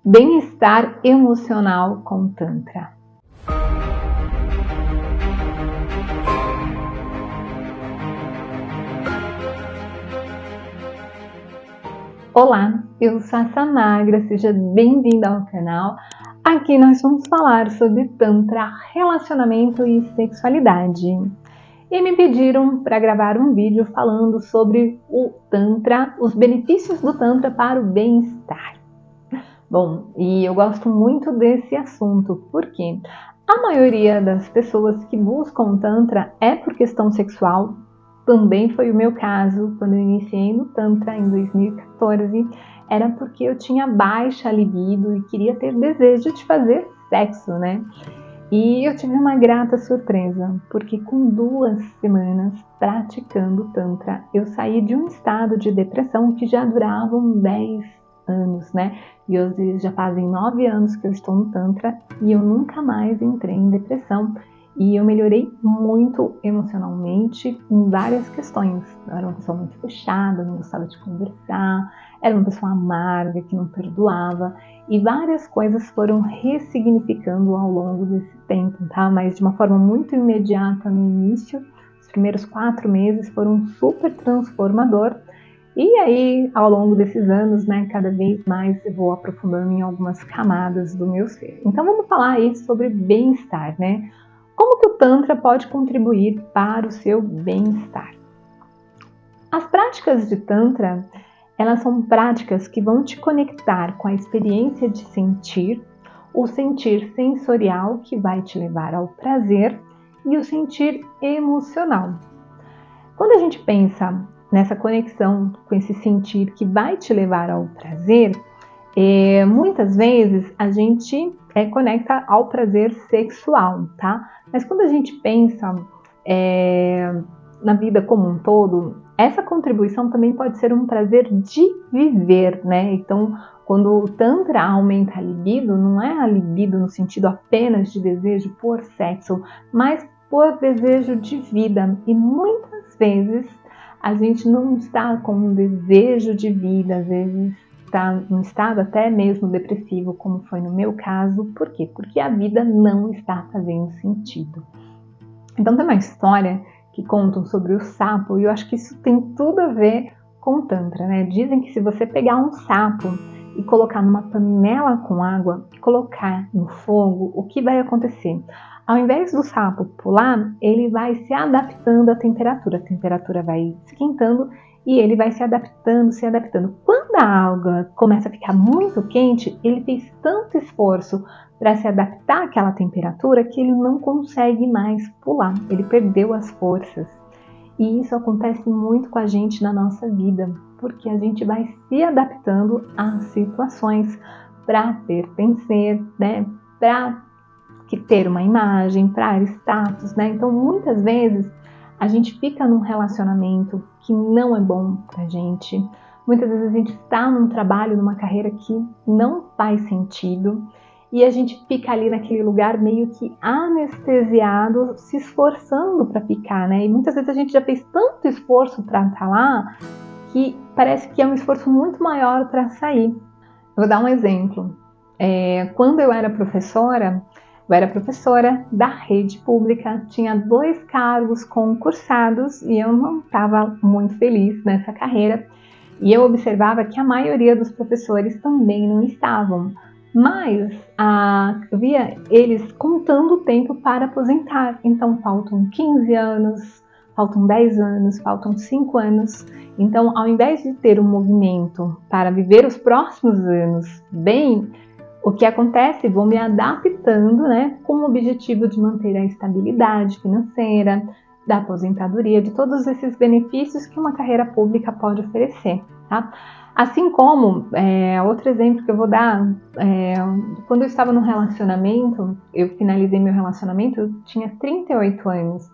Bem-estar emocional com Tantra. Olá, eu sou a Samagra, seja bem-vinda ao canal. Aqui nós vamos falar sobre Tantra, relacionamento e sexualidade. E me pediram para gravar um vídeo falando sobre o Tantra, os benefícios do Tantra para o bem-estar. Bom, e eu gosto muito desse assunto, porque a maioria das pessoas que buscam Tantra é por questão sexual. Também foi o meu caso, quando eu iniciei no Tantra em 2014, era porque eu tinha baixa libido e queria ter desejo de fazer sexo, né? E eu tive uma grata surpresa, porque com 2 semanas praticando Tantra, eu saí de um estado de depressão que já durava 10 anos, né? E hoje já fazem 9 anos que eu estou no Tantra e eu nunca mais entrei em depressão. E eu melhorei muito emocionalmente em várias questões. Eu era uma pessoa muito fechada, não gostava de conversar, era uma pessoa amarga, que não perdoava. E várias coisas foram ressignificando ao longo desse tempo, tá? Mas de uma forma muito imediata no início. Os primeiros 4 meses foram super transformador. E aí, ao longo desses anos, né, cada vez mais eu vou aprofundando em algumas camadas do meu ser. Então vamos falar aí sobre bem-estar, né? Como que o Tantra pode contribuir para o seu bem-estar? As práticas de Tantra, elas são práticas que vão te conectar com a experiência de sentir, o sentir sensorial que vai te levar ao prazer e o sentir emocional. Quando a gente pensa nessa conexão com esse sentir que vai te levar ao prazer, muitas vezes a gente conecta ao prazer sexual, tá? Mas quando a gente pensa na vida como um todo, essa contribuição também pode ser um prazer de viver, né? Então, quando o Tantra aumenta a libido, não é a libido no sentido apenas de desejo por sexo, mas por desejo de vida. E muitas vezes a gente não está com um desejo de vida, às vezes está em um estado até mesmo depressivo, como foi no meu caso. Por quê? Porque a vida não está fazendo sentido. Então tem uma história que contam sobre o sapo, e eu acho que isso tem tudo a ver com o Tantra, né? Dizem que se você pegar um sapo e colocar numa panela com água e colocar no fogo, o que vai acontecer? Ao invés do sapo pular, ele vai se adaptando à temperatura. A temperatura vai esquentando e ele vai se adaptando, se adaptando. Quando a água começa a ficar muito quente, ele fez tanto esforço para se adaptar àquela temperatura que ele não consegue mais pular. Ele perdeu as forças. E isso acontece muito com a gente na nossa vida, porque a gente vai se adaptando às situações para pertencer, né? Para ter uma imagem, para status, né? Então, muitas vezes, a gente fica num relacionamento que não é bom pra gente. Muitas vezes a gente está num trabalho, numa carreira que não faz sentido. E a gente fica ali naquele lugar meio que anestesiado, se esforçando para ficar, né? E muitas vezes a gente já fez tanto esforço para estar lá, que parece que é um esforço muito maior para sair. Eu vou dar um exemplo. Quando eu era professora da rede pública, tinha 2 cargos concursados e eu não estava muito feliz nessa carreira. E eu observava que a maioria dos professores também não estavam. Mas eu via eles contando o tempo para aposentar. Então faltam 15 anos, faltam 10 anos, faltam 5 anos. Então, ao invés de ter um movimento para viver os próximos anos bem, o que acontece? Vou me adaptando, né, com o objetivo de manter a estabilidade financeira, da aposentadoria, de todos esses benefícios que uma carreira pública pode oferecer, tá? Assim como, outro exemplo que eu vou dar, quando eu estava no relacionamento, eu finalizei meu relacionamento, eu tinha 38 anos.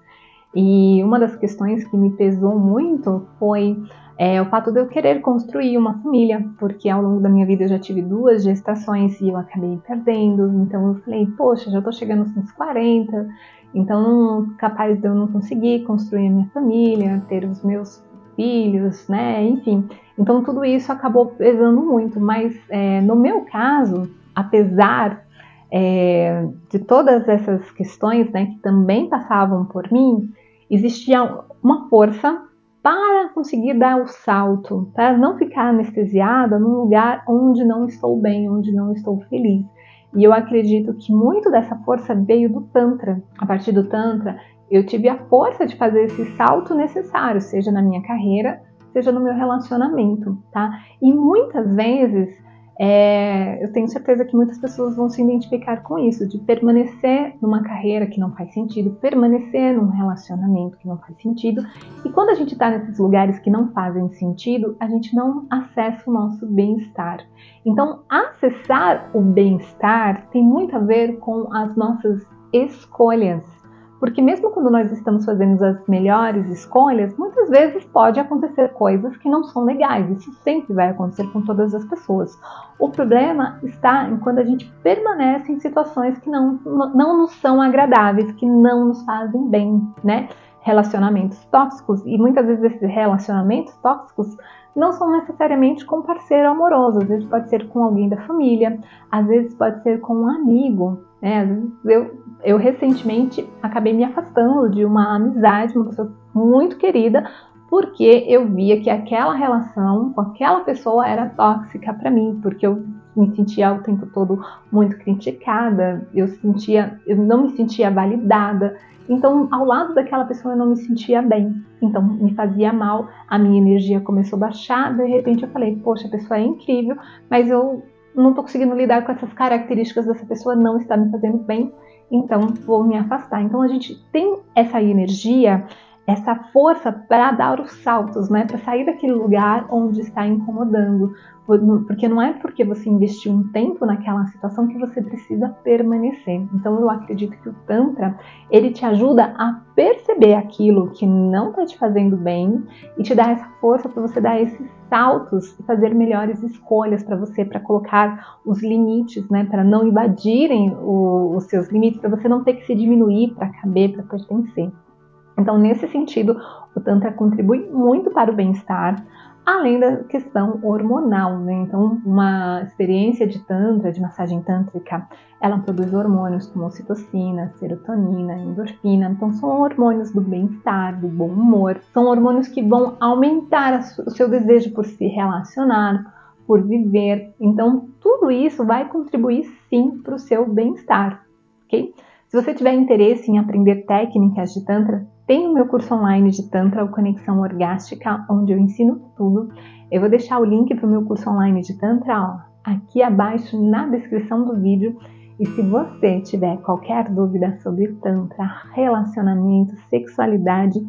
E uma das questões que me pesou muito foi o fato de eu querer construir uma família, porque ao longo da minha vida eu já tive 2 gestações e eu acabei perdendo. Então eu falei, poxa, já estou chegando nos 40, então capaz de eu não conseguir construir a minha família, ter os meus filhos, né? Enfim, então tudo isso acabou pesando muito, mas no meu caso, apesar de todas essas questões, né, que também passavam por mim, existia uma força para conseguir dar o salto, para não ficar anestesiada num lugar onde não estou bem, onde não estou feliz. E eu acredito que muito dessa força veio do Tantra. A partir do Tantra, eu tive a força de fazer esse salto necessário, seja na minha carreira, seja no meu relacionamento, tá? E muitas vezes, eu tenho certeza que muitas pessoas vão se identificar com isso, de permanecer numa carreira que não faz sentido, permanecer num relacionamento que não faz sentido. E quando a gente está nesses lugares que não fazem sentido, a gente não acessa o nosso bem-estar. Então, acessar o bem-estar tem muito a ver com as nossas escolhas. Porque mesmo quando nós estamos fazendo as melhores escolhas, muitas vezes pode acontecer coisas que não são legais. Isso sempre vai acontecer com todas as pessoas. O problema está em quando a gente permanece em situações que não nos são agradáveis, que não nos fazem bem, né? Relacionamentos tóxicos, e muitas vezes esses relacionamentos tóxicos não são necessariamente com parceiro amoroso, às vezes pode ser com alguém da família, às vezes pode ser com um amigo, né? Às vezes eu recentemente acabei me afastando de uma amizade, uma pessoa muito querida, porque eu via que aquela relação com aquela pessoa era tóxica para mim, porque eu me sentia o tempo todo muito criticada, eu não me sentia validada. Então, ao lado daquela pessoa eu não me sentia bem, então me fazia mal, a minha energia começou a baixar, de repente eu falei, poxa, a pessoa é incrível, mas eu não estou conseguindo lidar com essas características dessa pessoa, não está me fazendo bem, então vou me afastar. Então a gente tem essa energia, essa força para dar os saltos, né? Para sair daquele lugar onde está incomodando, porque não é porque você investiu um tempo naquela situação que você precisa permanecer. Então eu acredito que o Tantra, ele te ajuda a perceber aquilo que não está te fazendo bem e te dá essa força para você dar esses saltos e fazer melhores escolhas para você, para colocar os limites, né? Para não invadirem os seus limites, para você não ter que se diminuir para caber, para pertencer. Então, nesse sentido, o Tantra contribui muito para o bem-estar, além da questão hormonal, né? Então, uma experiência de Tantra, de massagem tântrica, ela produz hormônios como ocitocina, serotonina, endorfina. Então, são hormônios do bem-estar, do bom humor. São hormônios que vão aumentar o seu desejo por se relacionar, por viver. Então, tudo isso vai contribuir, sim, para o seu bem-estar, ok? Se você tiver interesse em aprender técnicas de Tantra, tem o meu curso online de Tantra, o Conexão Orgástica, onde eu ensino tudo. Eu vou deixar o link para o meu curso online de Tantra aqui abaixo na descrição do vídeo. E se você tiver qualquer dúvida sobre Tantra, relacionamento, sexualidade,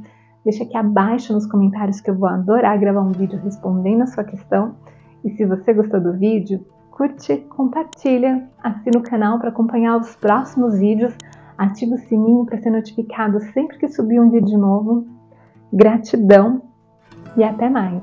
deixa aqui abaixo nos comentários que eu vou adorar gravar um vídeo respondendo a sua questão. E se você gostou do vídeo, curte, compartilha, assina o canal para acompanhar os próximos vídeos, ativa o sininho para ser notificado sempre que subir um vídeo novo. Gratidão e até mais!